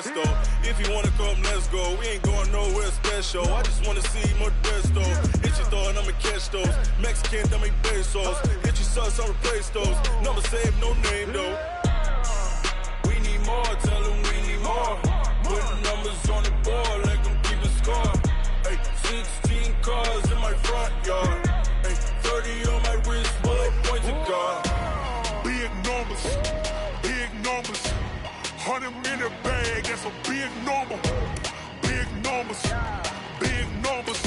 Modesto. If you wanna come, let's go. We ain't going nowhere special. I just wanna see Modesto. Hit your throw and I'ma catch those. Mexican, that make pesos. Hit your sus, I'll replace those. Number save, no name though. We need more, tell them we need more. Putting numbers on the board, let them keep a score. Hey, 16 cars in my front yard. Hey, 30 on my wrist, bullet points of God. Big numbers, big numbers. 100 in a bag, that's a big number. Big numbers, big numbers.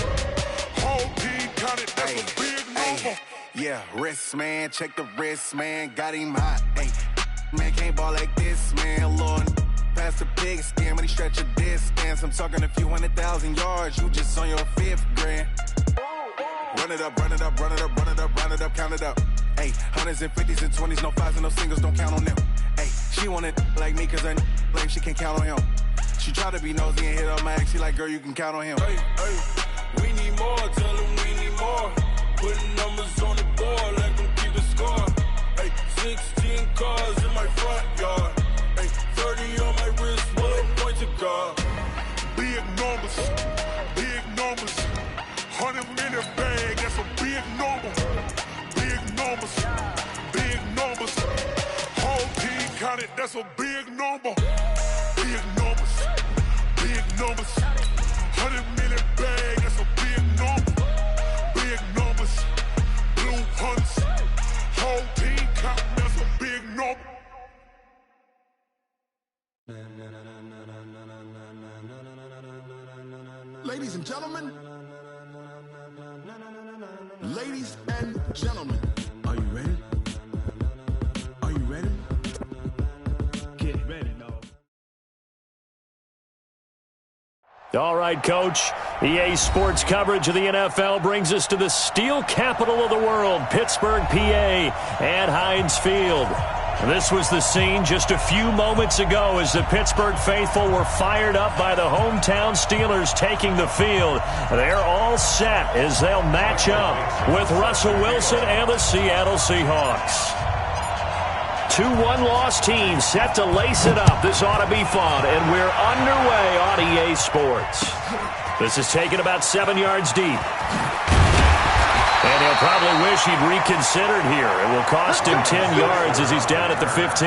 Whole team counted, that's a big number. Yeah, wrist man, check the wrist man, got him hot. Ay, man can't ball like this, man. Lord, past the pig skin when he stretch a distance. I'm talking a few 100,000 yards, you just on your 5th grand. Run it up, run it up, run it up, run it up, run it up, count it up. Ay, 100s and 50s and 20s, no 5s and no singles, don't count on them. Ay, she want it like me cause her lame, she can't count on him. She try to be nosy and hit up my ex, she like, girl, you can count on him. Hey, hey, we need more, tell them we need more. Putting numbers on the board, let them keep a score. Hey, 16 cars in my front yard. Hey, 30 on my wrist, bullet points of God. Big numbers, big numbers. 100 in a bag, that's a big number. Big numbers, big numbers. Whole team counted, that's a big number. Big numbers, big numbers. 100 in a bag, that's a big number. Big numbers, blue hunts. Whole team counting, that's a big number. Ladies and gentlemen, ladies and gentlemen, are you ready? Are you ready? Get ready, dog. All right, Coach. EA Sports coverage of the NFL brings us to the steel capital of the world, Pittsburgh, PA, at Heinz Field. This was the scene just a few moments ago as the Pittsburgh faithful were fired up by the hometown Steelers taking the field. They're all set as they'll match up with Russell Wilson and the Seattle Seahawks. Two one-loss teams set to lace it up. This ought to be fun, and we're underway on EA Sports. This is taken about 7 yards deep. And he'll probably wish he'd reconsidered here. It will cost him 10 yards as he's down at the 15.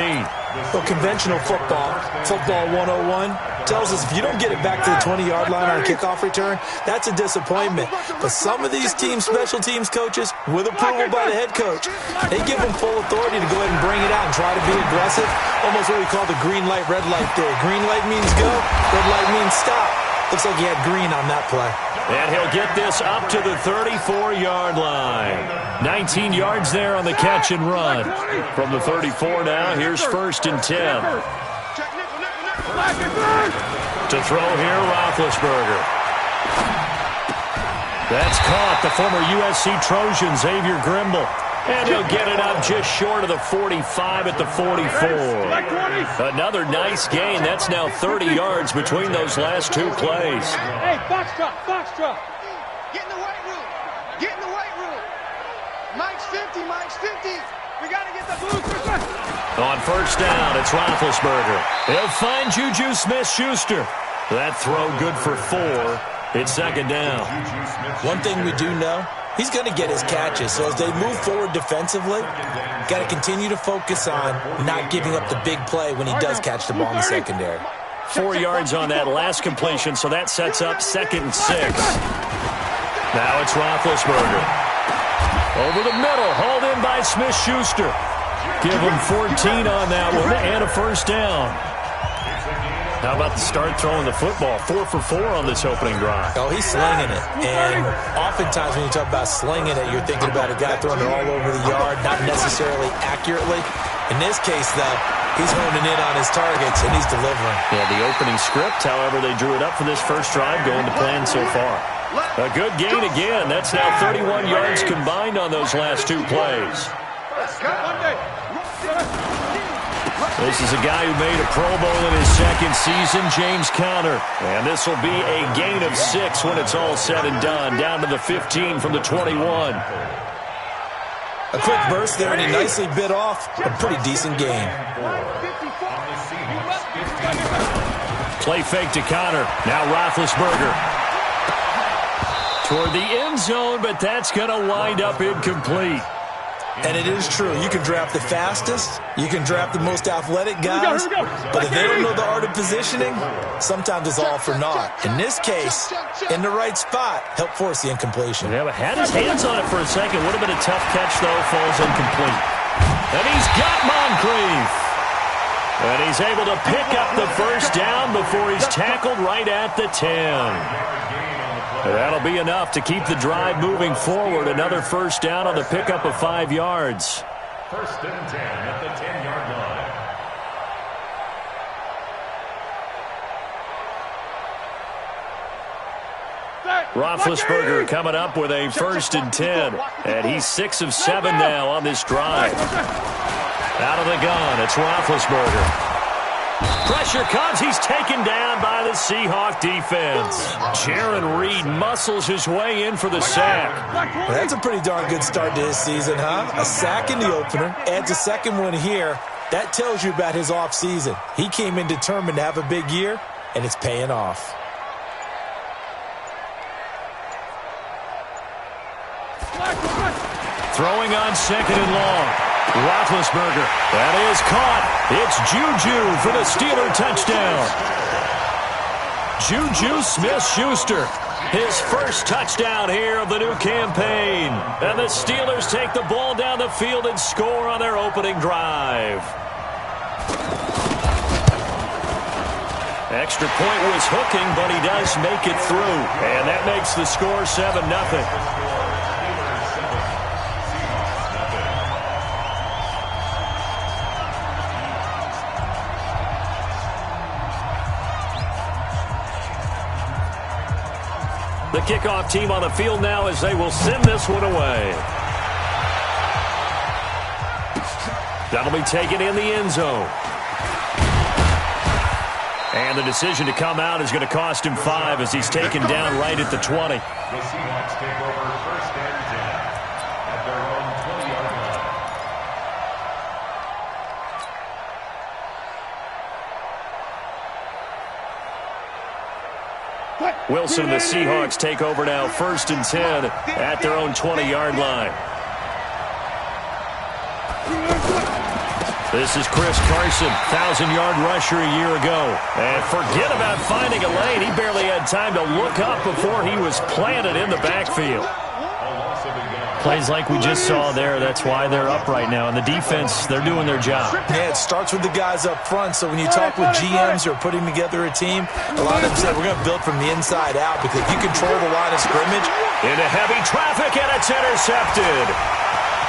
Well, conventional football 101, tells us if you don't get it back to the 20-yard line on a kickoff return, that's a disappointment. But some of these team special teams coaches, with approval by the head coach, they give them full authority to go ahead and bring it out and try to be aggressive. Almost what we call the green light, red light theory. Green light means go, red light means stop. Looks like he had green on that play. And he'll get this up to the 34-yard line. 19 yards there on the catch and run. From the 34 now, here's 1st and 10. To throw here, Roethlisberger. That's caught. The former USC Trojan, Xavier Grimble. And he'll get it up just short of the 45 at the 44. Another nice gain. That's now 30 yards between those last two plays. Hey, box drop. Get in the weight room. Get in the weight room. Mike's 50. We got to get the blue. On 1st down, it's Roethlisberger. He'll find Juju Smith-Schuster. That throw good for 4. It's 2nd down. One thing we do know, he's going to get his catches. So as they move forward defensively, got to continue to focus on not giving up the big play when he does catch the ball in the secondary. 4 yards on that last completion, so that sets up 2nd and 6. Now it's Roethlisberger. Over the middle, hauled in by Smith-Schuster. Give him 14 on that one and a 1st down. How about the start throwing the football? 4 for 4 on this opening drive. Oh, he's slinging it. And oftentimes when you talk about slinging it, you're thinking about a guy throwing it all over the yard, not necessarily accurately. In this case, though, he's honing in on his targets, and he's delivering. Yeah, the opening script, however, they drew it up for this first drive, going to plan so far. A good gain again. That's now 31 yards combined on those last two plays. This is a guy who made a Pro Bowl in his 2nd season, James Conner. And this will be a gain of 6 when it's all said and done, down to the 15 from the 21. A quick burst there, and he nicely bit off a pretty decent gain. Play fake to counter. Now Roethlisberger. Toward the end zone, but that's going to wind up incomplete. And it is true. You can draft the fastest. You can draft the most athletic guys. But if they don't know the art of positioning, sometimes it's all for naught. In this case, in the right spot, help force the incompletion. Yeah, but had his hands on it for a second. Would have been a tough catch, though. Falls incomplete. And he's got Moncrief. And he's able to pick up the first down before he's tackled right at the 10. That'll be enough to keep the drive moving forward. Another first down on the pickup of 5 yards. First and 10 at the 10-yard line. Roethlisberger coming up with a first and 10. And he's 6 of 7 now on this drive. Out of the gun, it's Roethlisberger. Pressure comes. He's taken down by the Seahawk defense. Jaron Reed muscles his way in for the sack. Well, that's a pretty darn good start to his season, huh? A sack in the opener, adds a second one here. That tells you about his offseason. He came in determined to have a big year, and it's paying off. Throwing on second and long. Roethlisberger. That is caught. It's Juju for the Steeler touchdown. Juju Smith-Schuster. His first touchdown here of the new campaign. And the Steelers take the ball down the field and score on their opening drive. Extra point was hooking, but he does make it through. And that makes the score 7-0. The kickoff team on the field now as they will send this one away. That'll be taken in the end zone. And the decision to come out is going to cost him 5 as he's taken down right at the 20. The Seahawks take over first and 10 at their own 20-yard line. Wilson and the Seahawks take over now first and 10 at their own 20-yard line. This is Chris Carson, 1,000-yard rusher a year ago. And forget about finding a lane. He barely had time to look up before he was planted in the backfield. Plays like we just saw there, that's why they're up right now. And the defense, they're doing their job. Yeah, it starts with the guys up front. So when you talk with GMs who are putting together a team, a lot of them say we're going to build from the inside out because if you control the line of scrimmage. Into heavy traffic, and it's intercepted.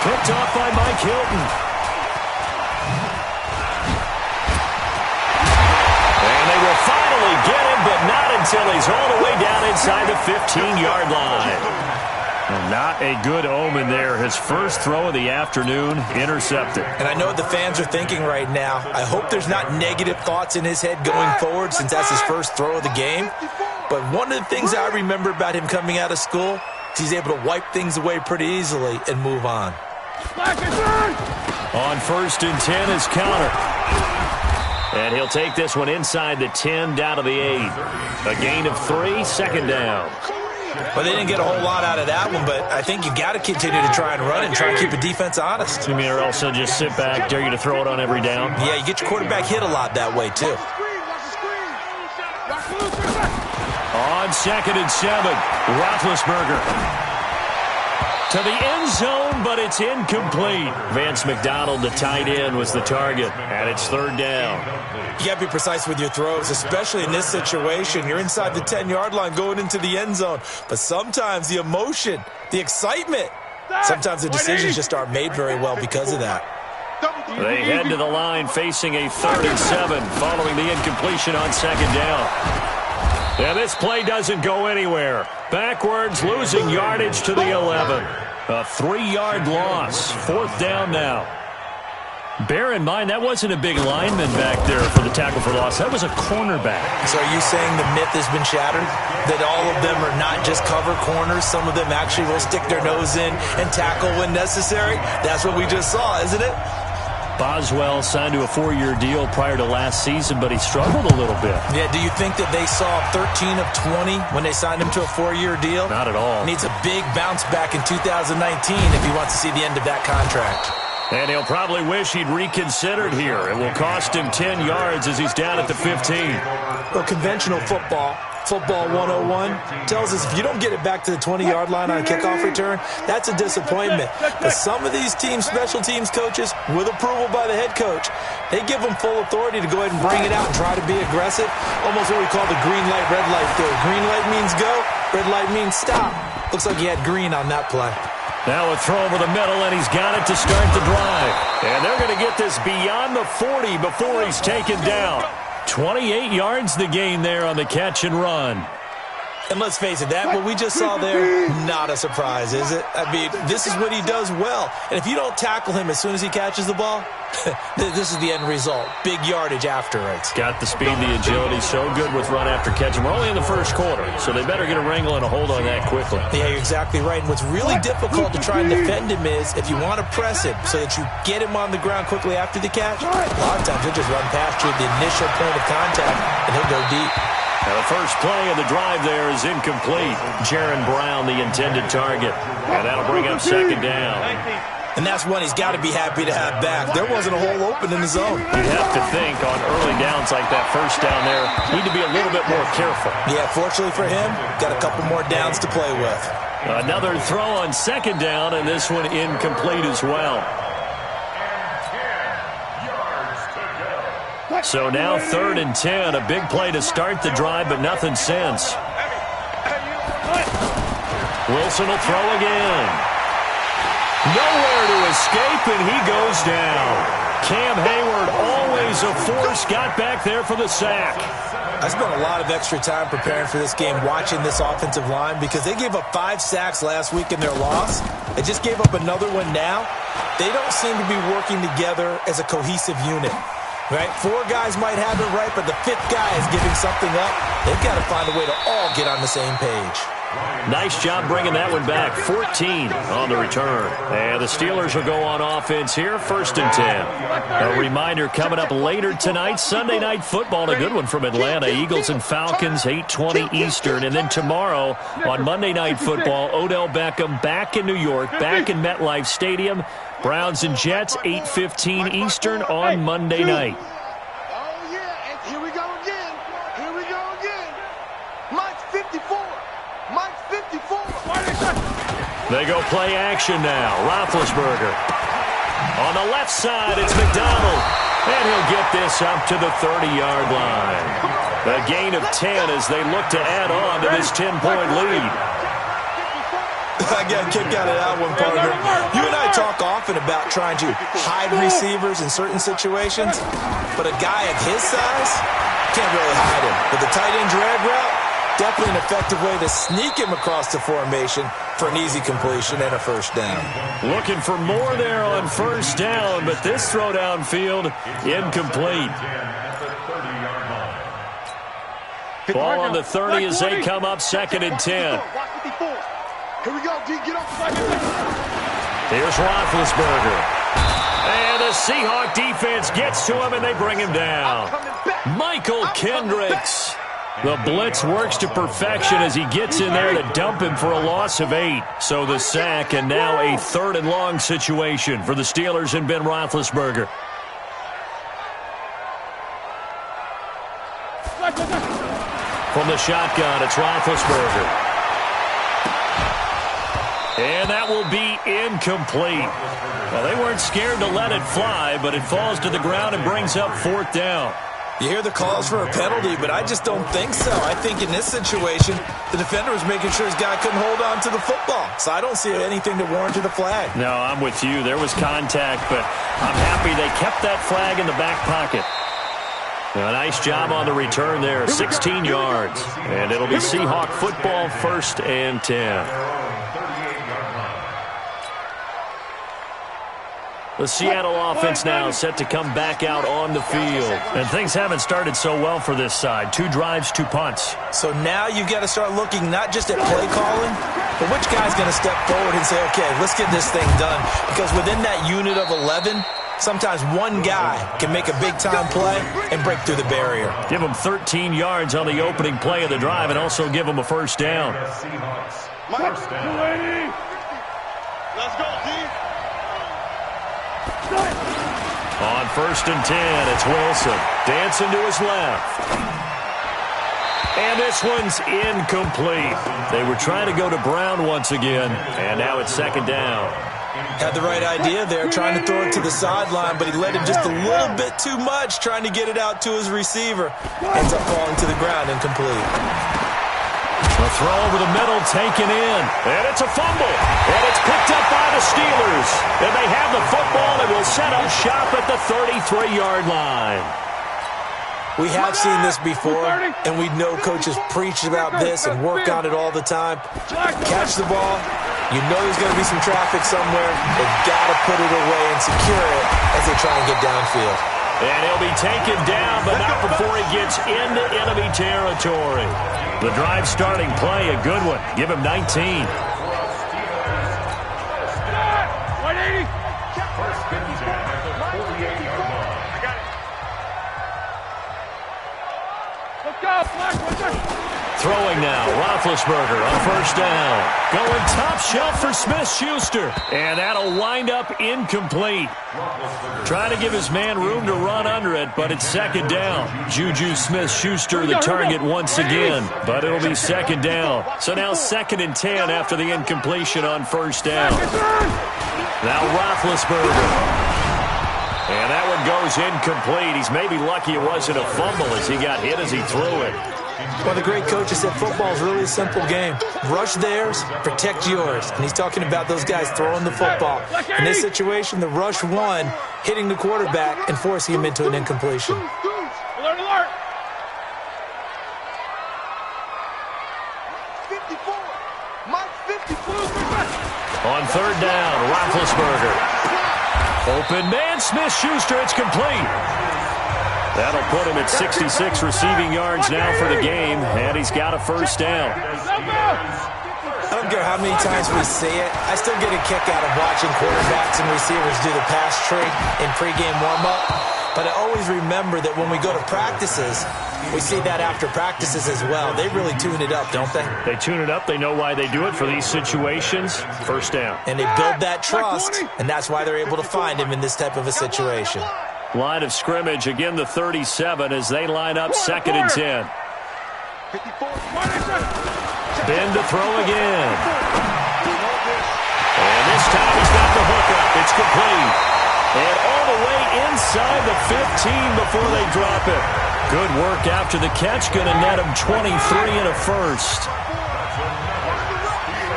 Picked off by Mike Hilton. And they will finally get him, but not until he's all the way down inside the 15-yard line. Not a good omen there. His first throw of the afternoon, intercepted. And I know what the fans are thinking right now. I hope there's not negative thoughts in his head going forward since that's his first throw of the game. But one of the things I remember about him coming out of school is he's able to wipe things away pretty easily and move on. On first and 10 is counter. And he'll take this one inside the 10 down to the 8. A gain of 3, second down. Well, they didn't get a whole lot out of that one, but I think you got to continue to try and run and try and keep a defense honest. You mean or also just sit back, dare you to throw it on every down? Yeah, you get your quarterback hit a lot that way, too. On second and 7, Roethlisberger. To the end zone, but it's incomplete. Vance McDonald, the tight end, was the target, and it's third down. You got to be precise with your throws, especially in this situation. You're inside the 10-yard line going into the end zone. But sometimes the emotion, the excitement, sometimes the decisions just aren't made very well because of that. They head to the line facing a 3rd and 7 following the incompletion on second down. And this play doesn't go anywhere. Backwards, losing yardage to the 11. A 3-yard loss. 4th down now. Bear in mind, that wasn't a big lineman back there for the tackle for loss. That was a cornerback. So are you saying the myth has been shattered? That all of them are not just cover corners? Some of them actually will stick their nose in and tackle when necessary? That's what we just saw, isn't it? Boswell signed to a 4-year deal prior to last season, but he struggled a little bit. Yeah, do you think that they saw 13 of 20 when they signed him to a 4-year deal? Not at all. Needs a big bounce back in 2019 if he wants to see the end of that contract. And he'll probably wish he'd reconsidered here. It will cost him 10 yards as he's down at the 15. Well, conventional football 101, tells us if you don't get it back to the 20-yard line on a kickoff return, that's a disappointment. But some of these special teams coaches, with approval by the head coach, they give them full authority to go ahead and bring it out and try to be aggressive. Almost what we call the green light, red light theory. Green light means go, red light means stop. Looks like he had green on that play. Now a throw over the middle, and he's got it to start the drive. And they're going to get this beyond the 40 before he's taken down. 28 yards the gain there on the catch and run. And let's face it, what we just saw there, not a surprise, is it? I mean, this is what he does well. And if you don't tackle him as soon as he catches the ball, this is the end result. Big yardage after it. Got the speed, the agility, so good with run after catch. And we're only in the first quarter, so they better get a wrangle and a hold on that quickly. Yeah, you're exactly right. And what's really difficult to try and defend him is if you want to press him so that you get him on the ground quickly after the catch, a lot of times he'll just run past you at the initial point of contact, and he'll go deep. Now the first play of the drive there is incomplete. Jaron Brown, the intended target. And that'll bring up second down. And that's one he's got to be happy to have back. There wasn't a hole open in the zone. You'd have to think on early downs like that first down there, need to be a little bit more careful. Yeah, fortunately for him, got a couple more downs to play with. Another throw on second down, and this one incomplete as well. So now 3rd and 10, a big play to start the drive, but nothing since. Wilson will throw again. Nowhere to escape, and he goes down. Cam Hayward, always a force, got back there for the sack. I spent a lot of extra time preparing for this game watching this offensive line because they gave up 5 sacks last week in their loss. They just gave up another one now. They don't seem to be working together as a cohesive unit. Right? 4 guys might have it right, but the 5th guy is giving something up. They've got to find a way to all get on the same page. Nice job bringing that one back. 14 on the return. And the Steelers will go on offense here, 1st and 10. A reminder coming up later tonight, Sunday Night Football, a good one from Atlanta. Eagles and Falcons, 8:20 Eastern. And then tomorrow on Monday Night Football, Odell Beckham back in New York, back in MetLife Stadium. Browns and Jets, 8:15 Eastern on Monday night. Oh, yeah, and here we go again. Here we go again. Mike's 54. Mike's 54. They go play action now. Roethlisberger. On the left side, it's McDonald. And he'll get this up to the 30-yard line. A gain of 10 as they look to add on to this 10-point lead. I got a kick out of that one, partner. You and I talk often about trying to hide receivers in certain situations, but a guy of his size can't really hide him. But the tight end drag route, definitely an effective way to sneak him across the formation for an easy completion and a first down. Looking for more there on first down, but this throw downfield incomplete. Ball on the 30 as they come up 2nd and 10. Here we go, D, get up. Here's Roethlisberger. And the Seahawk defense gets to him, and they bring him down. Michael Kendricks. The blitz works to perfection as he gets in there to dump him for a loss of 8. So the sack, and now a 3rd and long situation for the Steelers and Ben Roethlisberger. From the shotgun, it's Roethlisberger. And that will be incomplete. Well, they weren't scared to let it fly, but it falls to the ground and brings up 4th down. You hear the calls for a penalty, but I just don't think so. I think in this situation, the defender was making sure his guy couldn't hold on to the football. So I don't see anything to warrant a flag. No, I'm with you. There was contact, but I'm happy they kept that flag in the back pocket. A nice job on the return there, 16 yards. And it'll be Seahawk football, 1st and 10. The Seattle offense now set to come back out on the field. And things haven't started so well for this side. 2 drives, 2 punts. So now you've got to start looking not just at play calling, but which guy's going to step forward and say, okay, let's get this thing done. Because within that unit of 11, Sometimes one guy can make a big-time play and break through the barrier. Give him 13 yards on the opening play of the drive and also give him a first down. First down. Let's go, team. On 1st and 10, it's Wilson. Dancing to his left. And this one's incomplete. They were trying to go to Brown once again, and now it's 2nd down. Had the right idea there, trying to throw it to the sideline, but he let him just a little bit too much, trying to get it out to his receiver. Ends up falling to the ground, incomplete. The throw over the middle taken in, and it's a fumble, and it's picked up by the Steelers. And they have the football and will set up shop at the 33-yard line. We have seen this before, and we know coaches preach about this and work on it all the time. Catch the ball. You know there's going to be some traffic somewhere. They've got to put it away and secure it as they try and get downfield. And he'll be taken down, but not before he gets into enemy territory. The drive starting play, a good one. Give him 19. 180. First and 10 at the 48-yard line. I got it. Let's go, Flash. Throwing now, Roethlisberger on 1st down. Going top shelf for Smith-Schuster. And that'll wind up incomplete. Trying to give his man room to run under it, but it's 2nd down. Juju Smith-Schuster the target once again, but it'll be 2nd down. So now 2nd and 10 after the incompletion on 1st down. Now Roethlisberger. And that one goes incomplete. He's maybe lucky it wasn't a fumble as he got hit as he threw it. Well, the great coach has said football is really a simple game. Rush theirs, protect yours. And he's talking about those guys throwing the football. In this situation, the rush won, hitting the quarterback and forcing him into an incompletion. Alert, alert. 54. Mike 54. On 3rd down, Roethlisberger. Open man, Smith-Schuster, it's complete. That'll put him at 66 receiving yards now for the game, and he's got a first down. I don't care how many times we see it. I still get a kick out of watching quarterbacks and receivers do the pass tree in pregame warm-up. But I always remember that when we go to practices, we see that after practices as well. They really tune it up, don't they? They tune it up. They know why they do it for these situations. First down. And they build that trust, and that's why they're able to find him in this type of a situation. Line of scrimmage, again the 37 as they line up 2nd and 10. Ben to throw again. And this time he's got the hook up. It's complete. And all the way inside the 15 before they drop it. Good work after the catch. Going to net him 23 and a first.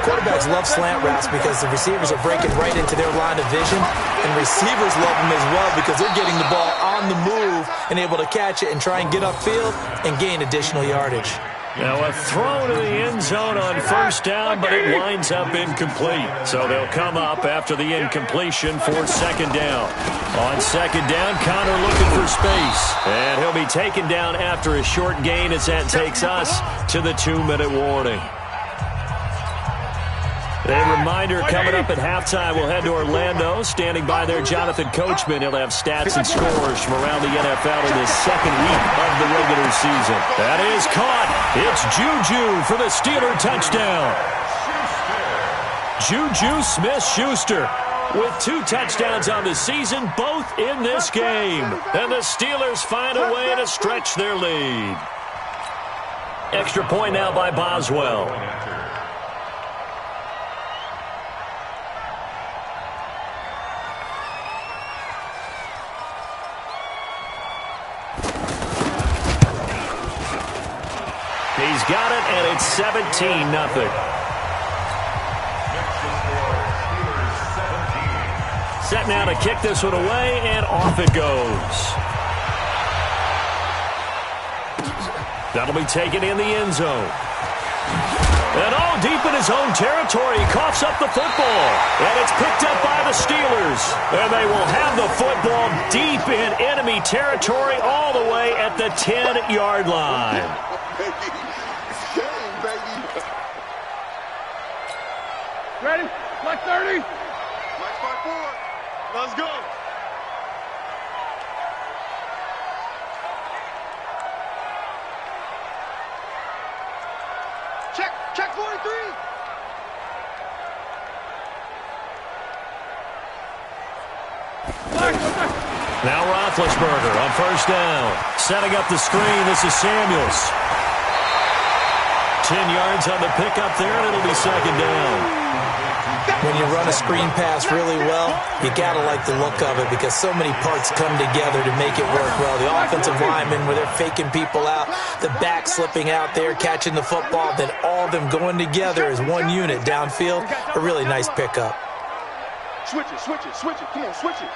Quarterbacks love slant routes because the receivers are breaking right into their line of vision, and receivers love them as well because they're getting the ball on the move and able to catch it and try and get upfield and gain additional yardage. Now a throw to the end zone on 1st down, but it winds up incomplete. So they'll come up after the incompletion for 2nd down. On 2nd down, Connor looking for space. And he'll be taken down after a short gain as that takes us to the 2-minute warning. A reminder coming up at halftime, we'll head to Orlando. Standing by there, Jonathan Coachman. He'll have stats and scores from around the NFL in this 2nd week of the regular season. That is caught. It's Juju for the Steeler touchdown. Juju Smith-Schuster with 2 touchdowns on the season, both in this game. And the Steelers find a way to stretch their lead. Extra point now by Boswell. He's got it, and it's 17-0. Set now to kick this one away, and off it goes. That'll be taken in the end zone. And all deep in his own territory, he coughs up the football. And it's picked up by the Steelers. And they will have the football deep in enemy territory all the way at the 10-yard line. Ready? Like 30. Like 5-4. Let's go. Check 43. Now Roethlisberger on first down. Setting up the screen, this is Samuels. 10 yards on the pickup there, and it'll be second down. When you run a screen pass really well, you got to like the look of it because so many parts come together to make it work well. The offensive linemen, where they're faking people out, the back slipping out there, catching the football, then all of them going together as one unit downfield. A really nice pickup. Switch it. Come on, switch it.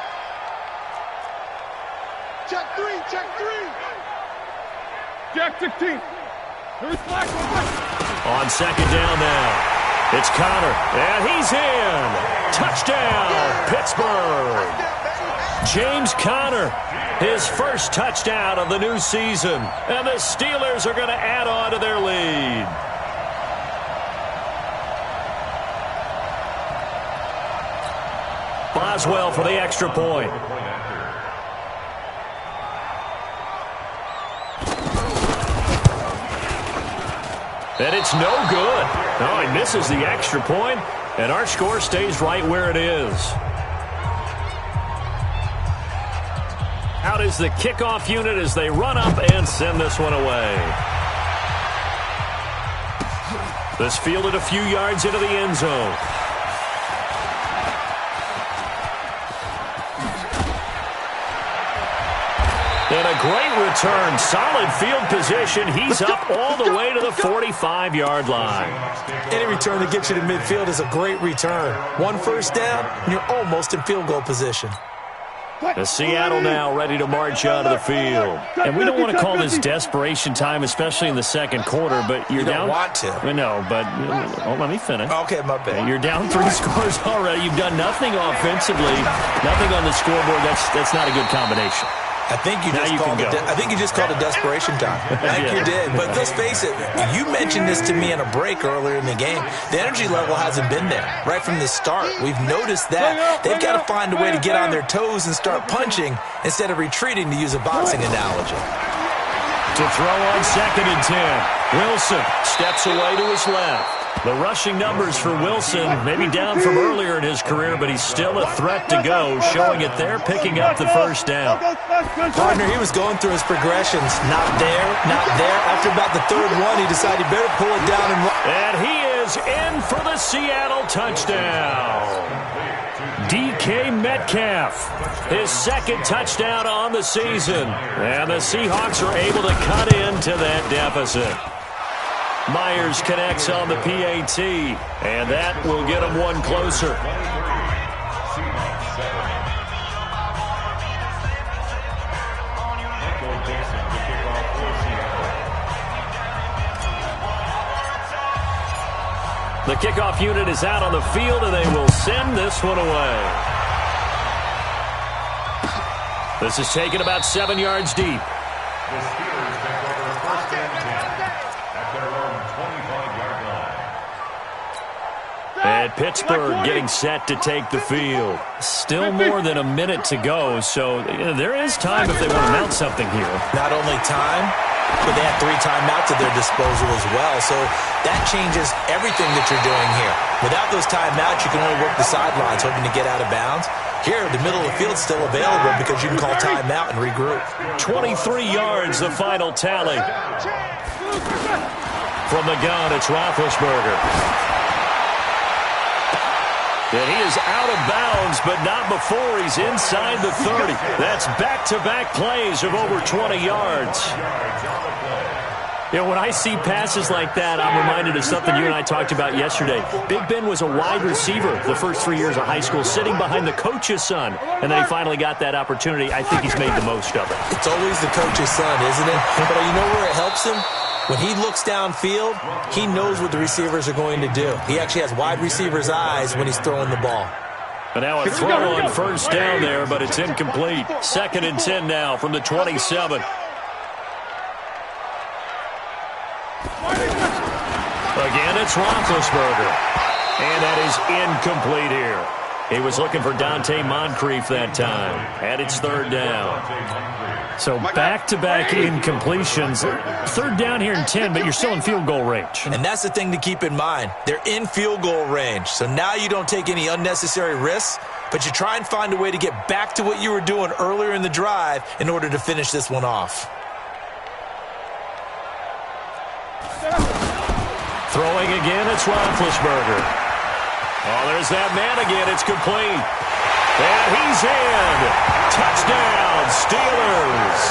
Check three. Jack 16. On second down now. It's Connor, and he's in. Touchdown, Pittsburgh. James Conner, his first touchdown of the new season. And the Steelers are going to add on to their lead. Boswell for the extra point. And it's no good. No, he misses the extra point, and our score stays right where it is. Out is the kickoff unit as they run up and send this one away. This fielded a few yards into the end zone. And a great return. Solid field position. He's up all the way to the 45-yard line. Any return that gets you to midfield is a great return. One first down, and you're almost in field goal position. The Seattle now ready to march out of the field. And we don't want to call this desperation time, especially in the second quarter, but you're down. You don't want to. No, but let me finish. Okay, my bad. You're down 3 scores already. You've done nothing offensively, nothing on the scoreboard. That's not a good combination. I think you just called it desperation time. I think you did. But let's face it, you mentioned this to me in a break earlier in the game. The energy level hasn't been there right from the start. We've noticed that. They've got to find a way to get on their toes and start punching instead of retreating, to use a boxing analogy. To throw on second and 10. Wilson steps away to his left. The rushing numbers for Wilson, maybe down from earlier in his career, but he's still a threat to go, showing it there, picking up the first down. Partner, he was going through his progressions. Not there. After about the third one, he decided he better pull it down and run. And he is in for the Seattle touchdown. DK Metcalf, his second touchdown on the season. And the Seahawks are able to cut into that deficit. Myers connects on the PAT, and that will get him one closer. The kickoff unit is out on the field, and they will send this one away. This is taken about 7 yards deep. The Steelers take over first and 10 at their own 25-yard line. And Pittsburgh getting set to take the field. Still more than a minute to go, so there is time if they want to mount something here. Not only time, but they have 3 timeouts at their disposal as well, so that changes everything that you're doing here. Without those timeouts, you can only work the sidelines, hoping to get out of bounds. Here, the middle of the field is still available because you can call timeout and regroup. 23 yards, the final tally. From the gun, it's Roethlisberger. And he is out of bounds, but not before he's inside the 30. That's back-to-back plays of over 20 yards. You know, when I see passes like that, I'm reminded of something you and I talked about yesterday. Big Ben was a wide receiver the first 3 years of high school, sitting behind the coach's son, and then he finally got that opportunity. I think he's made the most of it. It's always the coach's son, isn't it? But you know where it helps him? When he looks downfield, he knows what the receivers are going to do. He actually has wide receivers' eyes when he's throwing the ball. And now a throw on first down there, but it's incomplete. 2nd and 10 now from the 27. Again, it's Roethlisberger. And that is incomplete here. He was looking for Dante Moncrief that time, and it's third down. So back-to-back incompletions. Third down here in 10, but you're still in field goal range. And that's the thing to keep in mind. They're in field goal range. So now you don't take any unnecessary risks, but you try and find a way to get back to what you were doing earlier in the drive in order to finish this one off. Throwing again, it's Roethlisberger. Oh, there's that man again. It's complete. And he's in. Touchdown, Steelers.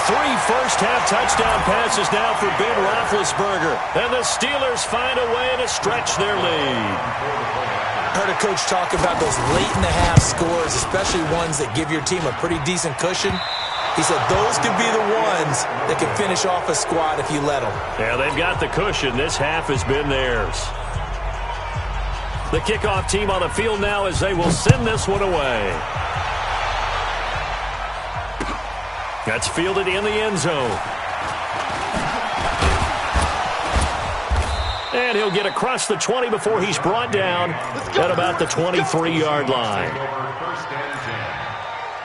3 first-half touchdown passes now for Ben Roethlisberger. And the Steelers find a way to stretch their lead. I heard a coach talk about those late-in-the-half scores, especially ones that give your team a pretty decent cushion. He said those could be the ones that can finish off a squad if you let them. Yeah, they've got the cushion. This half has been theirs. The kickoff team on the field now as they will send this one away. That's fielded in the end zone. And he'll get across the 20 before he's brought down at about the 23-yard line. First and 10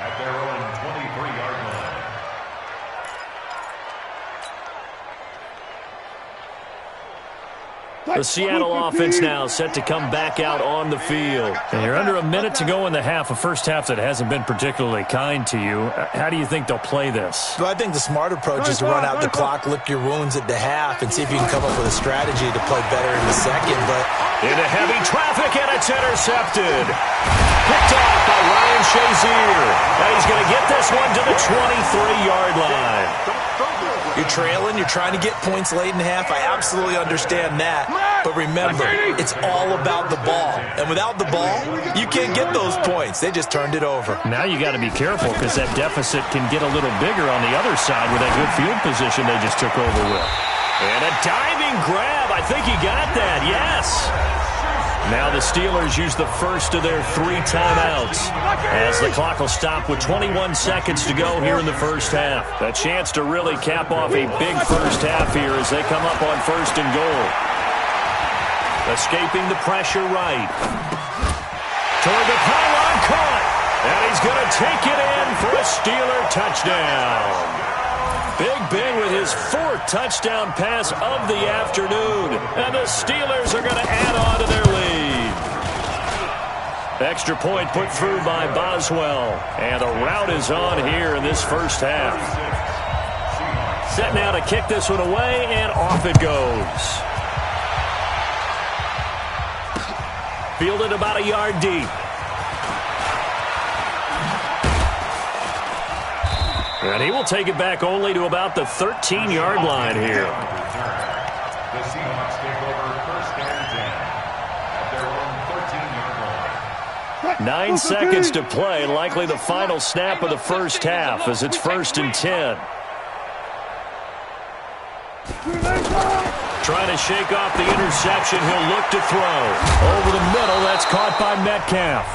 at their own 23-yard line. The Seattle offense now set to come back out on the field. And you're under a minute to go in the half, a first half that hasn't been particularly kind to you. How do you think they'll play this? So I think the smart approach is to run out the clock, lick your wounds at the half, and see if you can come up with a strategy to play better in the second. But into heavy traffic, and it's intercepted. Picked off by Ryan Shazier. And he's going to get this one to the 23-yard line. You're trailing, you're trying to get points late in the half. I absolutely understand that. But remember, it's all about the ball. And without the ball, you can't get those points. They just turned it over. Now you got to be careful because that deficit can get a little bigger on the other side with that good field position they just took over with. And a diving grab. I think he got that. Yes. Now the Steelers use the first of their 3 timeouts as the clock will stop with 21 seconds to go here in the first half. A chance to really cap off a big first half here as they come up on first and goal. Escaping the pressure right. Toward the pylon, caught. And he's going to take it in for a Steeler touchdown. Big Ben with his 4th touchdown pass of the afternoon. And the Steelers are going to add on to their lead. Extra point put through by Boswell. And the route is on here in this first half. Set now to kick this one away, and off it goes. Fielded about a yard deep. And he will take it back only to about the 13-yard line here. The Seahawks take over first and 10 at their own 13-yard line. 9 seconds to play, likely the final snap of the first half as it's first and 10. Trying to shake off the interception, he'll look to throw. Over the middle, that's caught by Metcalf.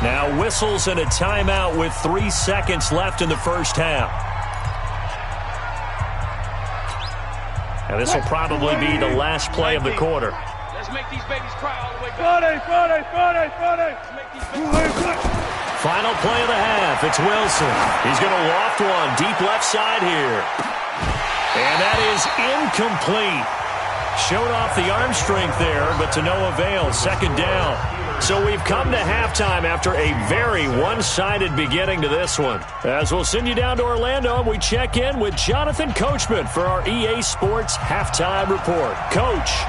Now whistles and a timeout with 3 seconds left in the first half. And this will probably be the last play of the quarter. Let's make these babies cry all the way back. Final play of the half. It's Wilson. He's going to loft one deep left side here. And that is incomplete. Showed off the arm strength there, but to no avail. Second down. So we've come to halftime after a very one-sided beginning to this one. As we'll send you down to Orlando, we check in with Jonathan Coachman for our EA Sports Halftime Report. Coach.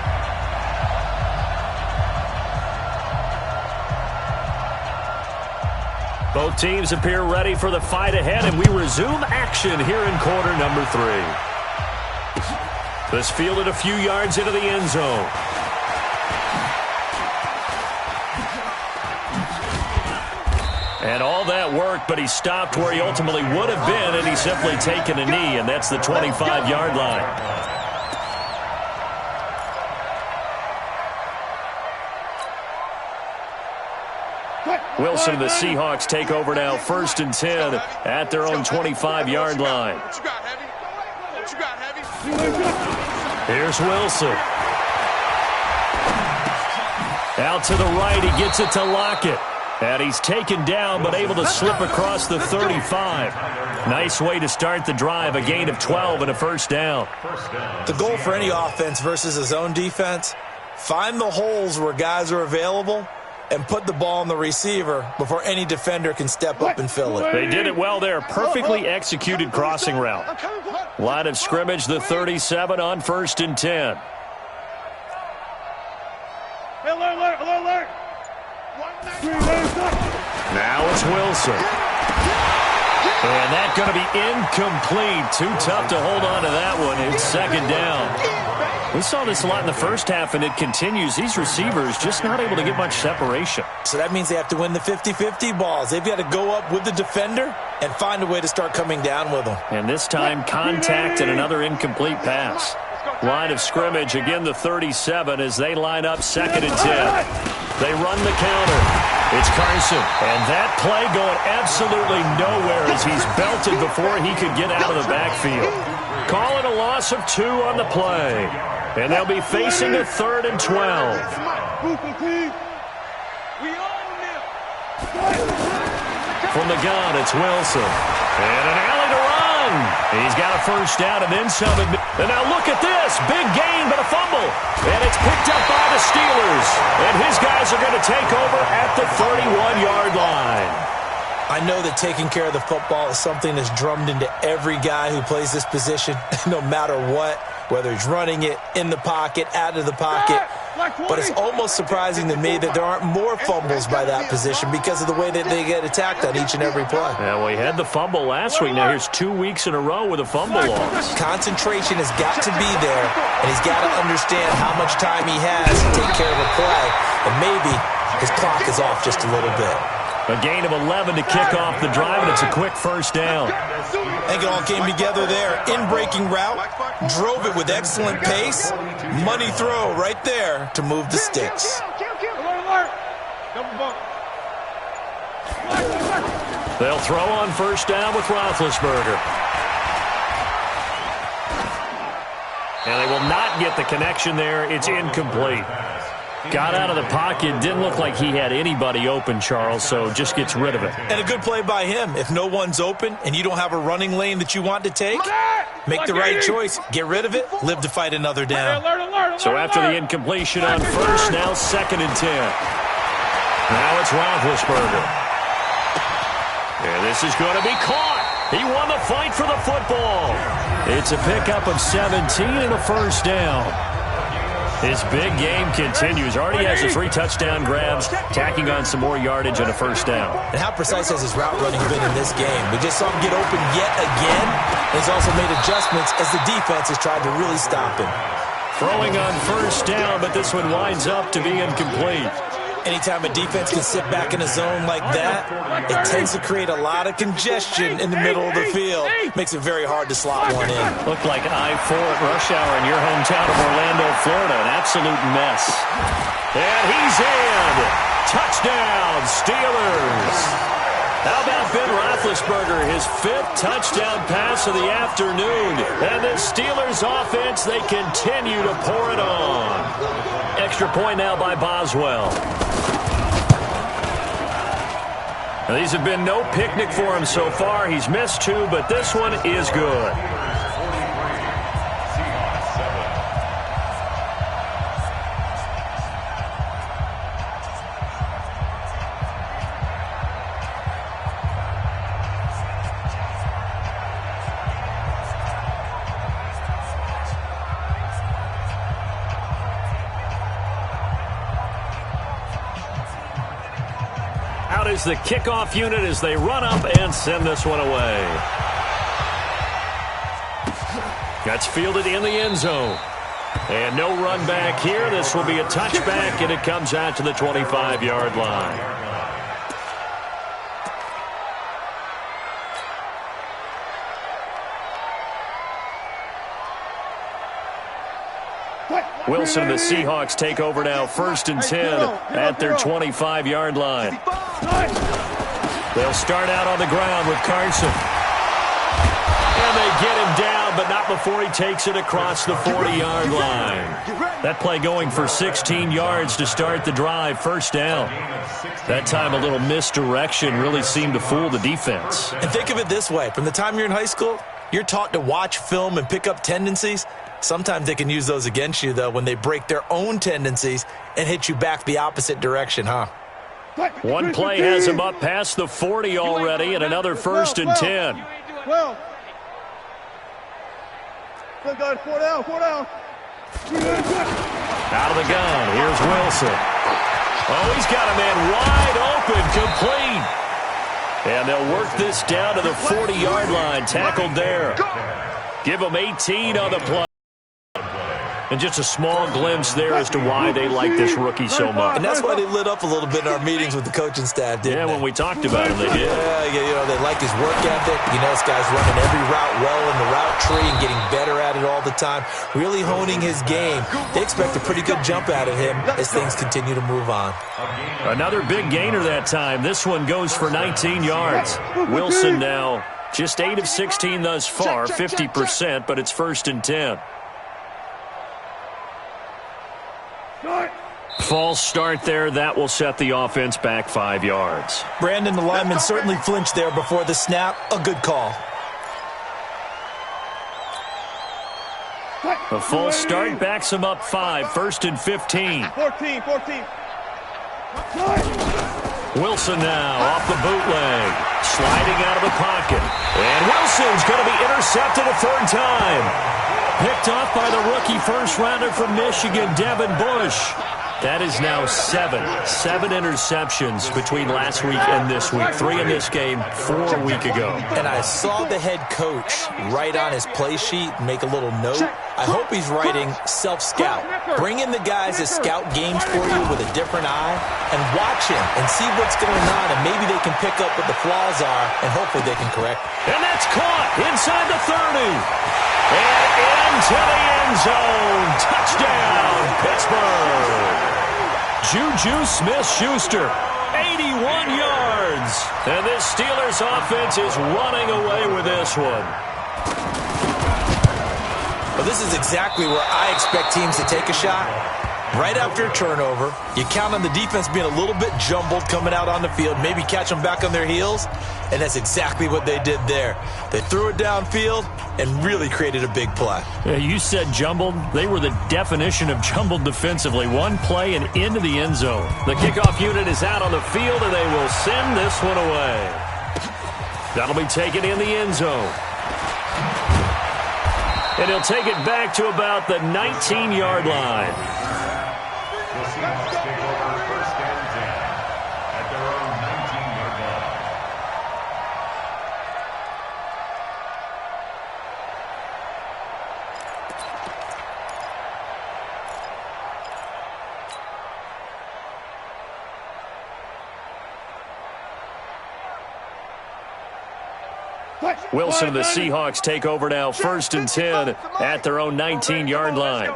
Both teams appear ready for the fight ahead, and we resume action here in quarter number 3. This fielded a few yards into the end zone. And all that worked, but he stopped where he ultimately would have been had he simply taken a knee, and that's the 25-yard line. Wilson and the Seahawks take over now, first and 10 at their own 25-yard line. What you got, Heavy? What you got, Heavy? Here's Wilson. Out to the right, he gets it to Lockett. And he's taken down but able to slip across the 35. Nice way to start the drive, a gain of 12 and a first down. The goal for any offense versus a zone defense, find the holes where guys are available and put the ball on the receiver before any defender can step up and fill it. They did it well there. Perfectly executed crossing route. Line of scrimmage, the 37 on 1st and 10. Alert. Now it's Wilson. And that's going to be incomplete. Too tough to hold on to that one. It's second down. We saw this a lot in the first half, and it continues. These receivers just not able to get much separation. So that means they have to win the 50-50 balls. They've got to go up with the defender and find a way to start coming down with them. And this time, contact and another incomplete pass. Line of scrimmage, again the 37 as they line up 2nd and 10. They run the counter. It's Carson. And that play going absolutely nowhere as he's belted before he could get out of the backfield. Call it a loss of 2 on the play. And they'll be facing a 3rd and 12. From the gun, it's Wilson. And an alley to run. He's got a first down and then some. And now look at this. Big gain, but a fumble. And it's picked up by the Steelers. And his guys are going to take over at the 31-yard line. I know that taking care of the football is something that's drummed into every guy who plays this position, no matter what, whether he's running it, in the pocket, out of the pocket. But it's almost surprising to me that there aren't more fumbles by that position because of the way that they get attacked on each and every play. Yeah, well, he had the fumble last week. Now here's 2 weeks in a row with a fumble loss. Concentration has got to be there, and he's got to understand how much time he has to take care of a play, and maybe his clock is off just a little bit. A gain of 11 to kick off the drive, and it's a quick first down. I think it all came together there. In-breaking route, drove it with excellent pace. Money throw right there to move the sticks. They'll throw on first down with Roethlisberger. And they will not get the connection there. It's incomplete. Got out of the pocket. Didn't look like he had anybody open, Charles, so just gets rid of it. And a good play by him. If no one's open and you don't have a running lane that you want to take, make the right choice. Get rid of it. Live to fight another down. So after the incompletion on first, now 2nd and 10. Now it's Roethlisberger. And this is going to be caught. He won the fight for the football. It's a pickup of 17 and a first down. His big game continues. Already has the 3 touchdown grabs, tacking on some more yardage and a first down. And how precise has his route running been in this game? We just saw him get open yet again. He's also made adjustments as the defense has tried to really stop him. Throwing on first down, but this one winds up to be incomplete. Anytime a defense can sit back in a zone like that, it tends to create a lot of congestion in the middle of the field. Makes it very hard to slot one in. Looked like I-4 at rush hour in your hometown of Orlando, Florida. An absolute mess. And he's in. Touchdown, Steelers. How about Ben Roethlisberger, his 5th touchdown pass of the afternoon. And the Steelers offense, they continue to pour it on. Extra point now by Boswell. Now, these have been no picnic for him so far. He's missed 2, but this one is good. Out is the kickoff unit as they run up and send this one away. That's fielded in the end zone. And no run back here. This will be a touchback, and it comes out to the 25-yard line. Wilson and the Seahawks take over now, 1st and 10 at their 25-yard line. They'll start out on the ground with Carson. And they get him down, but not before he takes it across the 40-yard line. That play going for 16 yards to start the drive, first down. That time a little misdirection really seemed to fool the defense. And think of it this way. From the time you're in high school, you're taught to watch film and pick up tendencies. Sometimes they can use those against you, though, when they break their own tendencies and hit you back the opposite direction, huh? One play has him up past the 40 already, and another 1st and 10. Well. Good, guys. 4 down, 4 down. Out of the gun, here's Wilson. Oh, he's got a man wide open, complete. And they'll work this down to the 40-yard line, tackled there. Give them 18 on the play. And just a small glimpse there as to why they like this rookie so much. And that's why they lit up a little bit in our meetings with the coaching staff, didn't they? When we talked about him, they did. Yeah, they like his work ethic. This guy's running every route well in the route tree and getting better at it all the time, really honing his game. They expect a pretty good jump out of him as things continue to move on. Another big gainer that time. This one goes for 19 yards. Wilson now just 8 of 16 thus far, 50%, but it's 1st and 10. False start there. That will set the offense back 5 yards. Brandon, the lineman certainly flinched there before the snap. A good call. A false start backs him up 5, 1st and 15. 14. Wilson now off the bootleg, sliding out of the pocket. And Wilson's going to be intercepted a 3rd time. Picked off by the rookie first-rounder from Michigan, Devin Bush. That is now 7 interceptions between last week and this week. 3 in this game, 4 a week ago. And I saw the head coach write on his play sheet, make a little note. I hope he's writing self-scout. Bring in the guys that scout games for you with a different eye and watch him and see what's going on, and maybe they can pick up what the flaws are, and hopefully they can correct. And that's caught inside the 30. And into the end zone. Touchdown, Pittsburgh. Juju Smith-Schuster, 81 yards. And this Steelers offense is running away with this one. Well, this is exactly where I expect teams to take a shot. Right after a turnover, you count on the defense being a little bit jumbled coming out on the field, maybe catch them back on their heels, and that's exactly what they did there. They threw it downfield and really created a big play. Yeah, you said jumbled. They were the definition of jumbled defensively. One play and into the end zone. The kickoff unit is out on the field, and they will send this one away. That'll be taken in the end zone. And he'll take it back to about the 19-yard line. The Seahawks take over 1st and 10 at their own 19-yard line. Wilson and the Seahawks take over now, 1st and 10 at their own 19-yard line.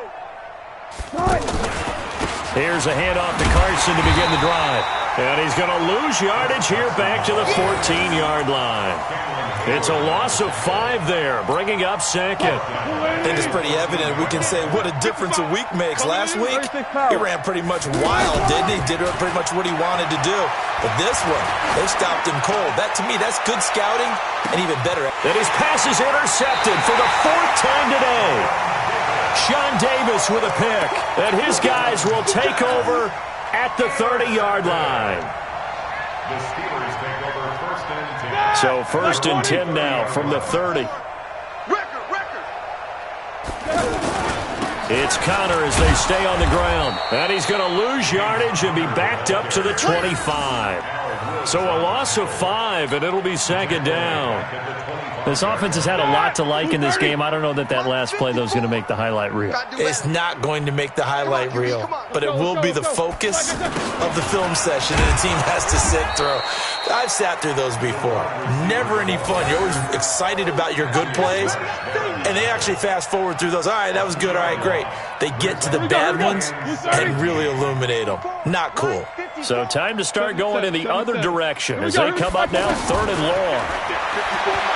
Here's a handoff to Carson to begin the drive. And he's going to lose yardage here back to the 14-yard line. It's a loss of 5 there, bringing up 2nd. I think it's pretty evident. We can say what a difference a week makes. Last week, he ran pretty much wild, didn't he? Did pretty much what he wanted to do. But this one, they stopped him cold. That, to me, that's good scouting and even better. And his pass is intercepted for the 4th time today. Sean Davis with a pick. And his guys will take over at the 30-yard line. The Steelers take over 1st and 10. So 1st and 10 now from the 30. It's Connor as they stay on the ground. And he's going to lose yardage and be backed up to the 25. So a loss of 5, and it'll be 2nd down. This offense has had a lot to like in this game. I don't know that last play, though, is going to make the highlight reel. It's not going to make the highlight reel, but it will be the focus of the film session that a team has to sit through. I've sat through those before. Never any fun. You're always excited about your good plays, and they actually fast forward through those. All right, that was good. All right, great. They get to the bad ones and really illuminate them. Not cool. So time to start going in the other direction as they come up now 3rd and long.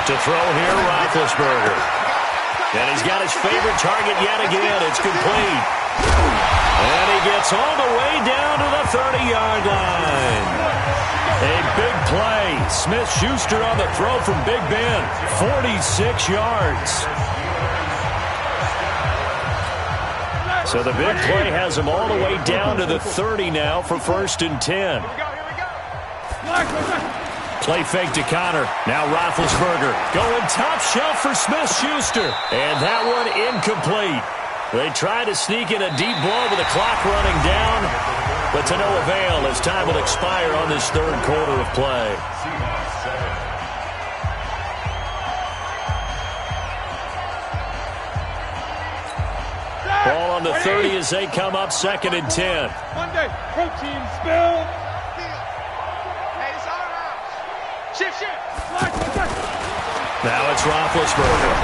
To throw here, Roethlisberger. And he's got his favorite target yet again. It's complete. And he gets all the way down to the 30-yard line. A big play. Smith-Schuster on the throw from Big Ben. 46 yards. So the big play has him all the way down to the 30 now for 1st and 10. Play fake to Connor. Now Roethlisberger going top shelf for Smith-Schuster. And that one incomplete. They try to sneak in a deep ball with the clock running down, but to no avail as time will expire on this third quarter of play. Ball on the 30 as they come up 2nd and 10. Monday, protein spill. Hey, it's all around. Shift. Now it's Roethlisberger.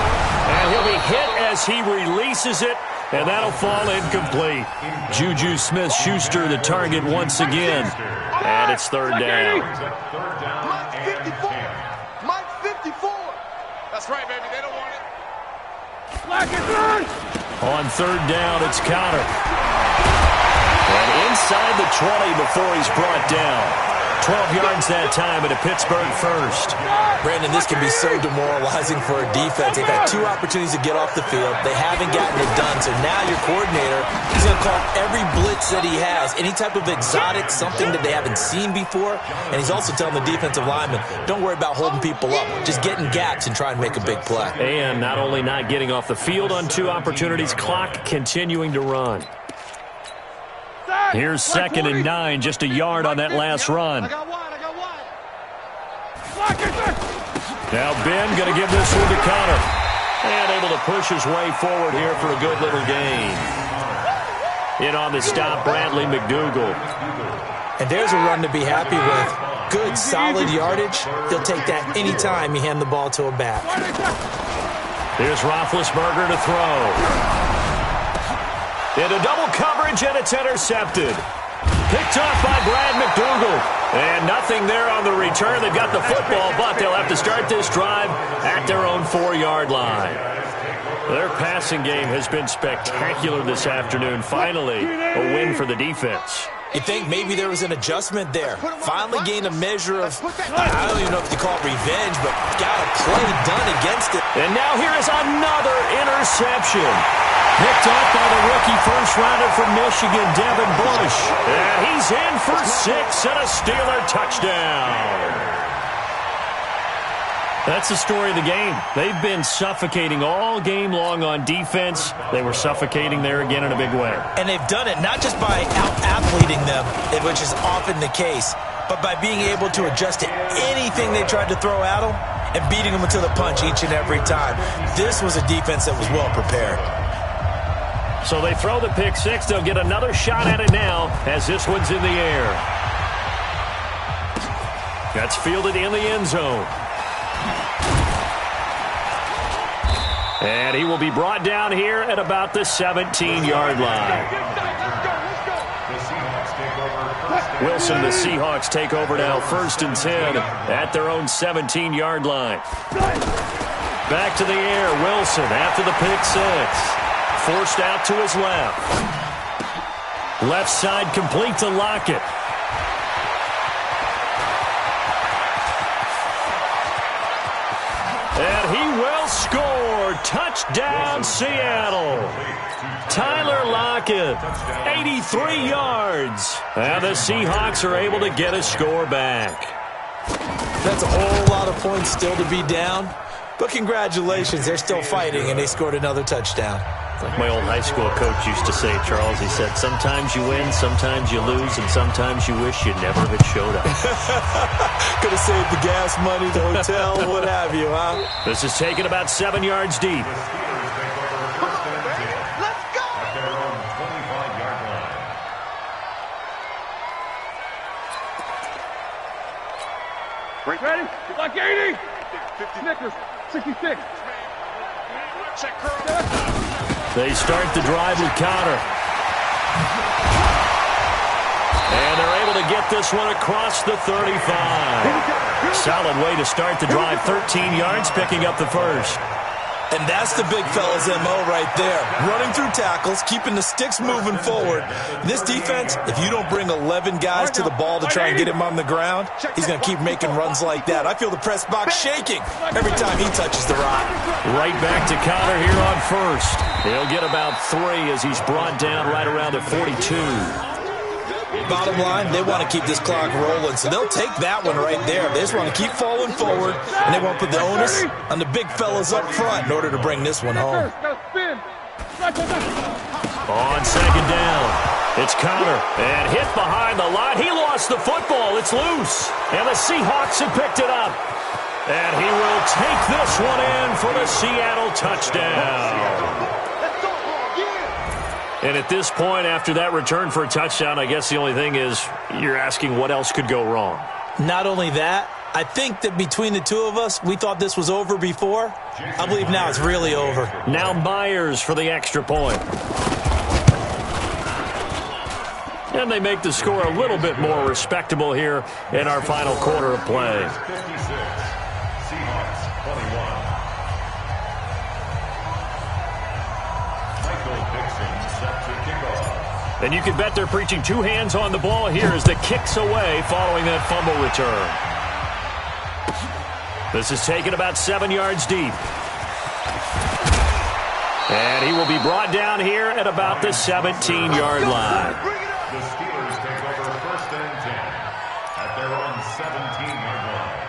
And he'll be hit as he releases it, and that'll fall incomplete. Juju Smith-Schuster the target once again. And it's 3rd down. Mike 54. That's right, baby. They don't want it. On 3rd down, it's Connor. And inside the 20 before he's brought down. 12 yards that time, and a Pittsburgh first. Brandon, this can be so demoralizing for a defense. They've had 2 opportunities to get off the field. They haven't gotten it done. So now your coordinator, he's going to call every blitz that he has, any type of exotic, something that they haven't seen before. And he's also telling the defensive lineman, don't worry about holding people up. Just get in gaps and try and make a big play. And not only not getting off the field on 2 opportunities, clock continuing to run. Here's 2nd and 9, just a yard on that last run. I got one. Now Ben going to give this one to Connor. And able to push his way forward here for a good little gain. In on the stop, Bradley McDougal. And there's a run to be happy with. Good, solid yardage. He'll take that anytime you hand the ball to a back. Here's Roethlisberger to throw. Into double coverage, and it's intercepted. Picked off by Brad McDougal. And nothing there on the return. They've got the football, but they'll have to start this drive at their own 4-yard line. Their passing game has been spectacular this afternoon. Finally, a win for the defense. You think maybe there was an adjustment there. Finally gained a measure of, I don't even know if you call it revenge, but got a play done against it. And now here is another interception. Picked off by the rookie first-rounder from Michigan, Devin Bush. And he's in for 6 and a Steeler touchdown. That's the story of the game. They've been suffocating all game long on defense. They were suffocating there again in a big way. And they've done it not just by out-athleting them, which is often the case, but by being able to adjust to anything they tried to throw at them and beating them to the punch each and every time. This was a defense that was well prepared. So they throw the pick 6. They'll get another shot at it now as this one's in the air. That's fielded in the end zone. And he will be brought down here at about the 17-yard line. Wilson, the Seahawks take over now, 1st and 10 at their own 17-yard line. Back to the air, Wilson after the pick 6. Forced out to his left. Left side complete to Lockett. And he will score. Touchdown, Seattle. Tyler Lockett, 83 yards. And the Seahawks are able to get a score back. That's a whole lot of points still to be down. But congratulations, they're still fighting, and they scored another touchdown. Like my old high school coach used to say, Charles, he said, sometimes you win, sometimes you lose, and sometimes you wish you never had showed up. Could have saved the gas money, the hotel, what have you, huh? This is taken about 7 yards deep. Let's go! Ready? Like 80! Snickers, 66. Check curl. They start the drive with Connor. And they're able to get this one across the 35. Solid way to start the drive. 13 yards, picking up the first. And that's the big fella's MO right there. Running through tackles, keeping the sticks moving forward. This defense, if you don't bring 11 guys to the ball to try and get him on the ground, he's going to keep making runs like that. I feel the press box shaking every time he touches the rock. Right back to Connor here on first. He'll get about 3 as he's brought down right around the 42. Bottom line, they want to keep this clock rolling, so they'll take that one right there. They just want to keep falling forward, and they want to put the onus on the big fellas up front in order to bring this one home. On second down, it's Connor, and hit behind the line. He lost the football. It's loose, and the Seahawks have picked it up. And he will take this one in for the Seattle touchdown. And at this point, after that return for a touchdown, I guess the only thing is you're asking what else could go wrong. Not only that, I think that between the two of us, we thought this was over before. I believe now it's really over. Now Myers for the extra point. And they make the score a little bit more respectable here in our final quarter of play. Seahawks 21. And you can bet they're preaching 2 hands on the ball here as the kick's away following that fumble return. This is taken about 7 yards deep. And he will be brought down here at about the 17-yard line. The Steelers take over 1st and 10 at their own 17-yard line.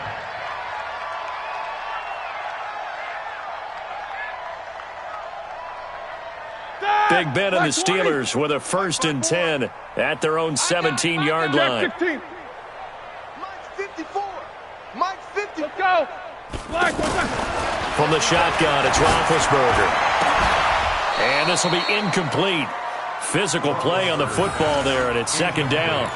Big Ben and the Steelers with a 1st and 10 at their own 17-yard line. Mike 54. Mike 50. Let's go. From the shotgun, it's Roethlisberger. And this will be incomplete. Physical play on the football there, and it's 2nd down.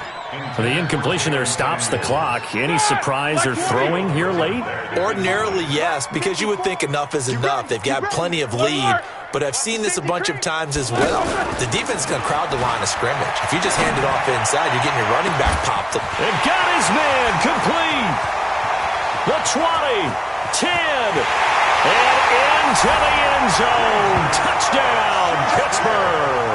The incompletion there stops the clock. Any surprise they're throwing here late? Ordinarily, yes, because you would think enough is enough. They've got plenty of lead. But I've seen this a bunch of times as well. The defense is going to crowd the line of scrimmage. If you just hand it off inside, you're getting your running back popped. And got his man complete. The 20, 10, and into the end zone. Touchdown, Pittsburgh.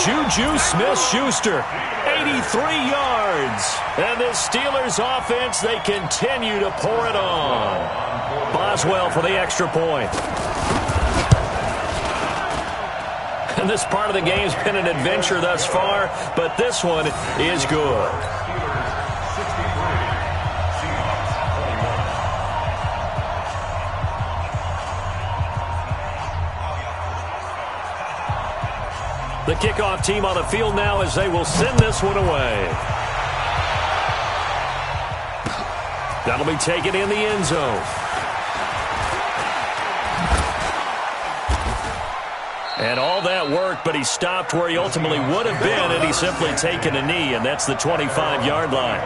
Juju Smith-Schuster, 83 yards. And the Steelers offense, they continue to pour it on. Boswell for the extra point. And this part of the game's been an adventure thus far, but this one is good. The kickoff team on the field now as they will send this one away. That'll be taken in the end zone. And all that work, but he stopped where he ultimately would have been, and he's simply taken a knee, and that's the 25-yard line.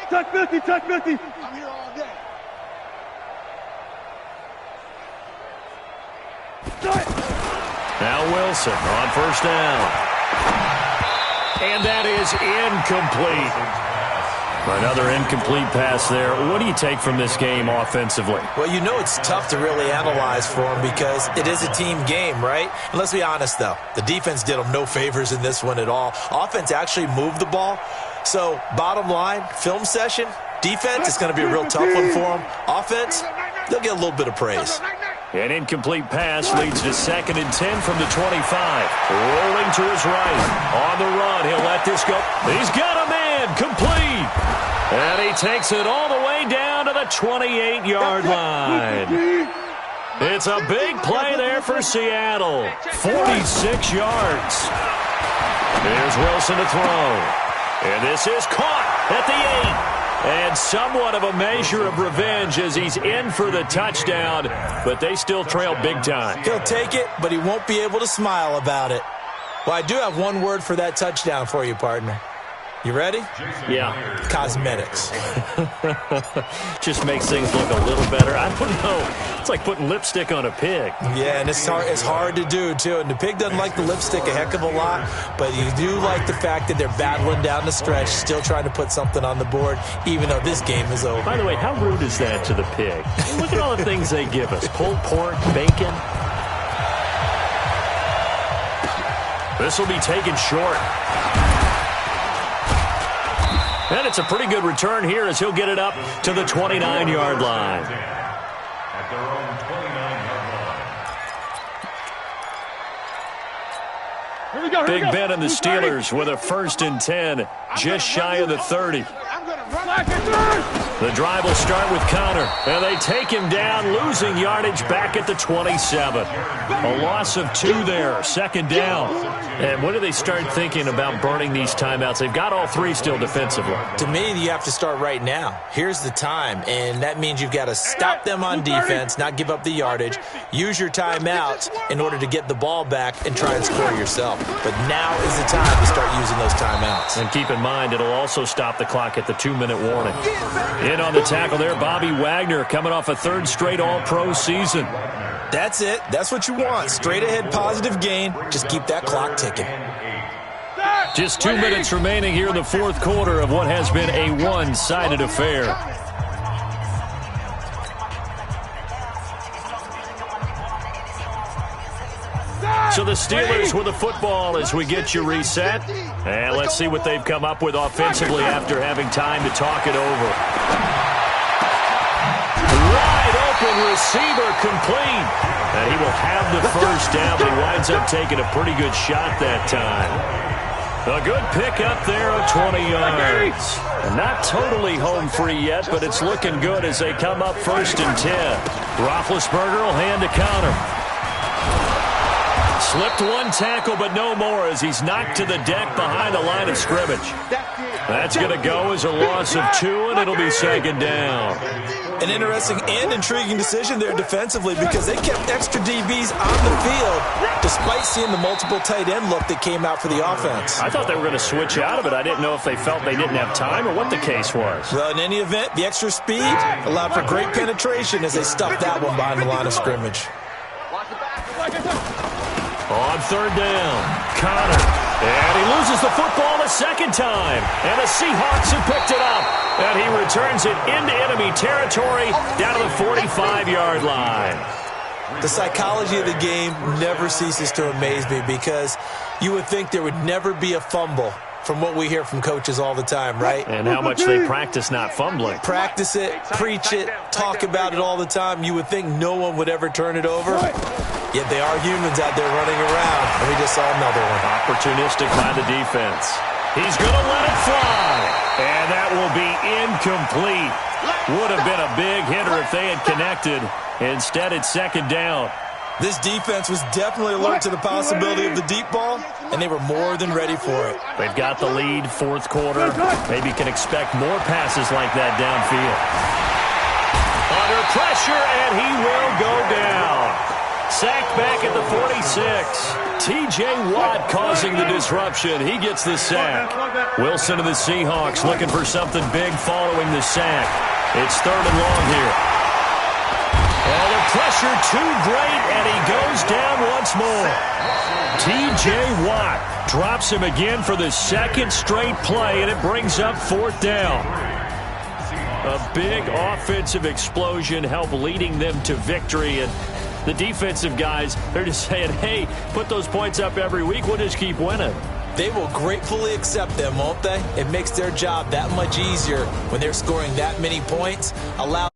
Touch 50, touch 50. I'm here all day. Now Wilson on 1st down. And that is incomplete. Another incomplete pass there. What do you take from this game offensively? Well, you know it's tough to really analyze for them because it is a team game, right? And let's be honest, though. The defense did them no favors in this one at all. Offense actually moved the ball. So, bottom line, film session, defense is going to be a real tough one for them. Offense, they'll get a little bit of praise. An incomplete pass leads to 2nd and 10 from the 25. Rolling to his right. On the run, he'll let this go. He's got a man, complete. And he takes it all the way down to the 28-yard line. It's a big play there for Seattle. 46 yards. Here's Wilson to throw. And this is caught at the 8. And somewhat of a measure of revenge as he's in for the touchdown, but they still trail big time. He'll take it, but he won't be able to smile about it. Well, I do have one word for that touchdown for you, partner. You ready? Yeah. Cosmetics. Just makes things look a little better. I don't know. It's like putting lipstick on a pig. Yeah, and it's hard to do, too. And the pig doesn't like the lipstick a heck of a lot, but you do like the fact that they're battling down the stretch, still trying to put something on the board, even though this game is over. By the way, how rude is that to the pig? Look at all the things they give us. Pulled pork, bacon. This will be taken short. And it's a pretty good return here as he'll get it up to the 29-yard line. At their own 29-yard line. Big Ben and the Steelers with a 1st and 10, just shy of the 30. The drive will start with Connor, and they take him down, losing yardage back at the 27. A loss of 2 there, 2nd down. And when do they start thinking about burning these timeouts? They've got all 3 still defensively. To me, you have to start right now. Here's the time, and that means you've got to stop them on defense, not give up the yardage, use your timeouts in order to get the ball back and try and score yourself. But now is the time to start using those timeouts. And keep in mind, it'll also stop the clock at the 2-minute warning. In on the tackle there, Bobby Wagner, coming off a 3rd straight All-Pro season. That's it. That's what you want. Straight ahead positive gain. Just keep that clock ticking. Just 2 minutes remaining here in the 4th quarter of what has been a one-sided affair. So the Steelers with the football as we get you reset. And let's see what they've come up with offensively after having time to talk it over. Wide open receiver complete. And he will have the 1st down, but he winds up taking a pretty good shot that time. A good pickup there of 20 yards. Not totally home free yet, but it's looking good as they come up 1st and 10. Roethlisberger will hand to Connor. Slipped 1 tackle, but no more as he's knocked to the deck behind the line of scrimmage. That's going to go as a loss of 2, and it'll be 2nd down. An interesting and intriguing decision there defensively because they kept extra DBs on the field despite seeing the multiple tight end look that came out for the offense. I thought they were going to switch out of it. I didn't know if they felt they didn't have time or what the case was. Well, in any event, the extra speed allowed for great penetration as they stuffed that one behind the line of scrimmage. On 3rd down, Connor. And he loses the football the 2nd time. And the Seahawks have picked it up. And he returns it into enemy territory down to the 45-yard line. The psychology of the game never ceases to amaze me because you would think there would never be a fumble from what we hear from coaches all the time, right? And how much they practice not fumbling. Practice it, preach it, talk about it all the time. You would think no one would ever turn it over. Yet they are humans out there running around, and we just saw another one. Opportunistic by the defense. He's going to let it fly, and that will be incomplete. Would have been a big hitter if they had connected. Instead, it's 2nd down. This defense was definitely alert to the possibility of the deep ball, and they were more than ready for it. They've got the lead, 4th quarter. Maybe can expect more passes like that downfield. Under pressure, and he will go down. Sacked back at the 46. T.J. Watt causing the disruption. He gets the sack. Wilson of the Seahawks looking for something big following the sack. It's 3rd and long here. Oh, the pressure too great, and he goes down once more. T.J. Watt drops him again for the 2nd straight play, and it brings up 4th down. A big offensive explosion helped leading them to victory, and the defensive guys, they're just saying, hey, put those points up every week, we'll just keep winning. They will gratefully accept them, won't they? It makes their job that much easier when they're scoring that many points. Allow